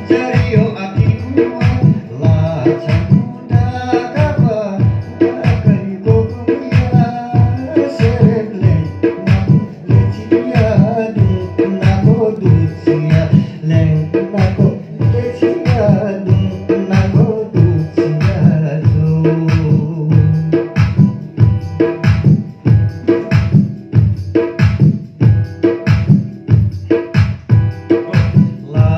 Jario atiku laca muda kaba Dakai boku ya sereble Naku lecia dung Nako ducia Leng nako lecia dung Nako ducia dung La